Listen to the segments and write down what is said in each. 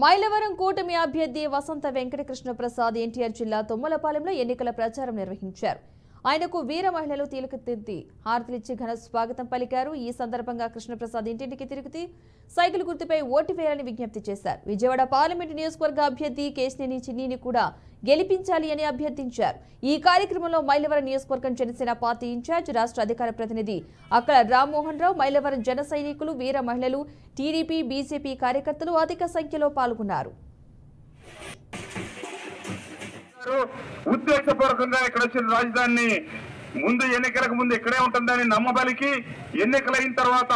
మైలవరం కూటమి అభ్యర్థి వసంత వెంకటకృష్ణ ప్రసాద్ ఎన్టీఆర్ జిల్లా తుమ్మలపాలెంలో ఎన్నికల ప్రచారం నిర్వహించారు. ఆయనకు వీర మహిళలు తీలకతిద్ది హారతిలిచ్చి ఘన స్వాగతం పలికారు. ఈ సందర్భంగా కృష్ణప్రసాద్ ఇంటింటికి తిరుగుతూ సైకిల్ గుర్తుపై ఓటు వేయాలని విజ్ఞప్తి చేశారు. విజయవాడ పార్లమెంటు నియోజకవర్గ అభ్యర్థి కేశినేని చిన్నిని కూడా గెలిపించాలి అని అభ్యర్థించారు. ఈ కార్యక్రమంలో మైలవరం నియోజకవర్గం జనసేన పార్టీ ఇన్ఛార్జ్ రాష్ట్ర అధికార ప్రతినిధి అక్కల రామ్మోహన్ రావు, మైలవరం జన సైనికులు, వీర మహిళలు, టీడీపీ, బీజేపీ కార్యకర్తలు అధిక సంఖ్యలో పాల్గొన్నారు. ఉద్దేశపూర్వకంగా ఇక్కడ వచ్చిన రాజధానిని ముందు ఎన్నికలకు ముందు ఇక్కడే ఉంటుందని నమ్మబలికి ఎన్నికలైన తర్వాత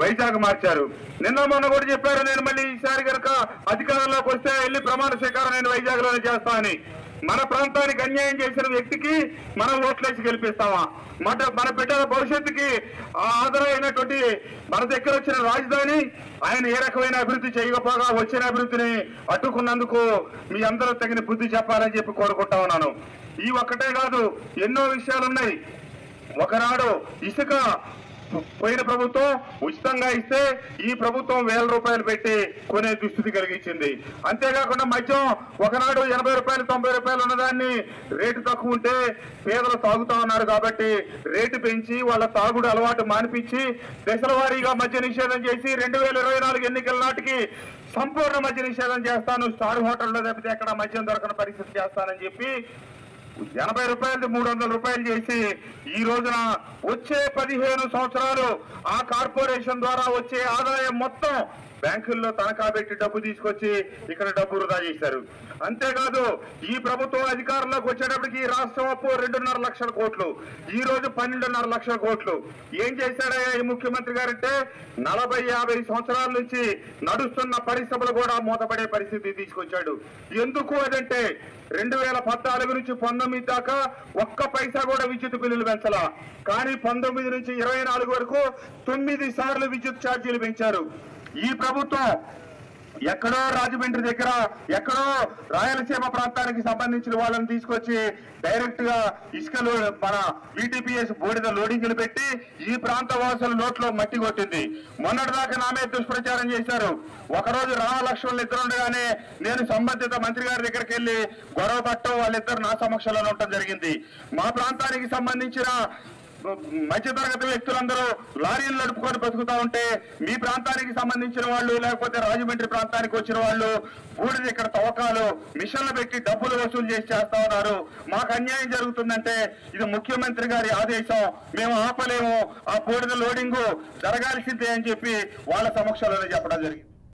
వైజాగ్ మార్చారు. నిన్న మొన్న కూడా చెప్పారు, నేను మళ్ళీ ఈసారి కనుక అధికారంలోకి వస్తే వెళ్ళి ప్రమాణ స్వీకారం నేను వైజాగ్ లోనే చేస్తా అని. మన ప్రాంతానికి అన్యాయం చేసిన వ్యక్తికి మనం ఓట్లేసి గెలిపిస్తామా? మన బిడ్డల భవిష్యత్తుకి ఆధారమైనటువంటి మన దగ్గర వచ్చిన రాజధాని ఆయన ఏ రకమైన అభివృద్ధి చేయకపోగా వచ్చిన అభివృద్ధిని అడ్డుకున్నందుకు మీ అందరూ తగిన బుద్ధి చెప్పాలని చెప్పి కోరుకుంటా ఉన్నాను. ఈ ఒక్కటే కాదు, ఎన్నో విషయాలున్నాయి. ఒకనాడు ఇసుక పోయిన ప్రభుత్వం ఉచితంగా ఇస్తే ఈ ప్రభుత్వం వేల రూపాయలు పెట్టి కొనే దుస్థితి కలిగించింది. అంతేకాకుండా మద్యం ఒకనాడు 80 రూపాయలు 90 రూపాయలు ఉన్నదాన్ని రేటు తక్కువ ఉంటే పేదలు తాగుతా ఉన్నారు కాబట్టి రేటు పెంచి వాళ్ళ తాగుడు అలవాటు మానిపించి దశల వారీగా మద్య నిషేధం చేసి 2024 ఎన్నికల నాటికి సంపూర్ణ మద్య నిషేధం చేస్తాను, స్టార్ హోటల్లో తప్పితే ఎక్కడ మద్యం దొరకని పరిస్థితి చేస్తానని చెప్పి 80 రూపాయలు 300 రూపాయలు చేసి ఈ రోజున వచ్చే 15 సంవత్సరాలు ఆ కార్పొరేషన్ ద్వారా వచ్చే ఆదాయం మొత్తం బ్యాంకుల్లో తనఖా పెట్టి డబ్బు తీసుకొచ్చి ఇక్కడ డబ్బు వృధా చేశారు. అంతేకాదు, ఈ ప్రభుత్వం అధికారంలోకి వచ్చేటప్పటికి రాష్ట్రం అప్పు 2.5 లక్షల కోట్లు, ఈ రోజు 12.5 లక్షల కోట్లు. ఏం చేశాడయ్యా ఈ ముఖ్యమంత్రి గారంటే 40-50 సంవత్సరాల నుంచి నడుస్తున్న పరిశ్రమలు కూడా మూతపడే పరిస్థితి తీసుకొచ్చాడు. ఎందుకు అదంటే 2014 నుంచి 19 దాకా ఒక్క పైసా కూడా విద్యుత్ బిల్లులు పెంచలా, కానీ 19 నుంచి 24 వరకు 9 సార్లు విద్యుత్ ఛార్జీలు పెంచారు. ఈ ప్రభుత్వం ఎక్కడో రాజమండ్రి దగ్గర ఎక్కడో రాయలసీమ ప్రాంతానికి సంబంధించిన వాళ్ళని తీసుకొచ్చి డైరెక్ట్ గా ఇసుకలు మన BTPS బోర్డుగా లోడింగ్లు పెట్టి ఈ ప్రాంత వాసుల నోట్లో మట్టి కొట్టింది. మొన్నటిదాకా నా మీద దుష్ప్రచారం చేశారు. ఒకరోజు రామలక్ష్మణులు ఇద్దరు ఉండగానే నేను సంబంధిత మంత్రి గారి దగ్గరికి వెళ్లి గొడవ పట్టడం, వాళ్ళిద్దరు నా సమక్షంలో ఉండటం జరిగింది. మా ప్రాంతానికి సంబంధించిన మధ్యతరగతి వ్యక్తులందరూ లారీలు నడుపుకొని బతుకుతా ఉంటే మీ ప్రాంతానికి సంబంధించిన వాళ్ళు లేకపోతే రాజమండ్రి ప్రాంతానికి వచ్చిన వాళ్ళు బూడిద ఇక్కడ తవ్వకాలు మిషన్లు పెట్టి డబ్బులు వసూలు చేసి చేస్తా ఉన్నారు. మాకు అన్యాయం జరుగుతుందంటే ఇది ముఖ్యమంత్రి గారి ఆదేశం, మేము ఆపలేము, ఆ బూడిద లోడింగ్ జరగాల్సిందే అని చెప్పి వాళ్ళ సమక్షంలోనే చెప్పడం జరిగింది.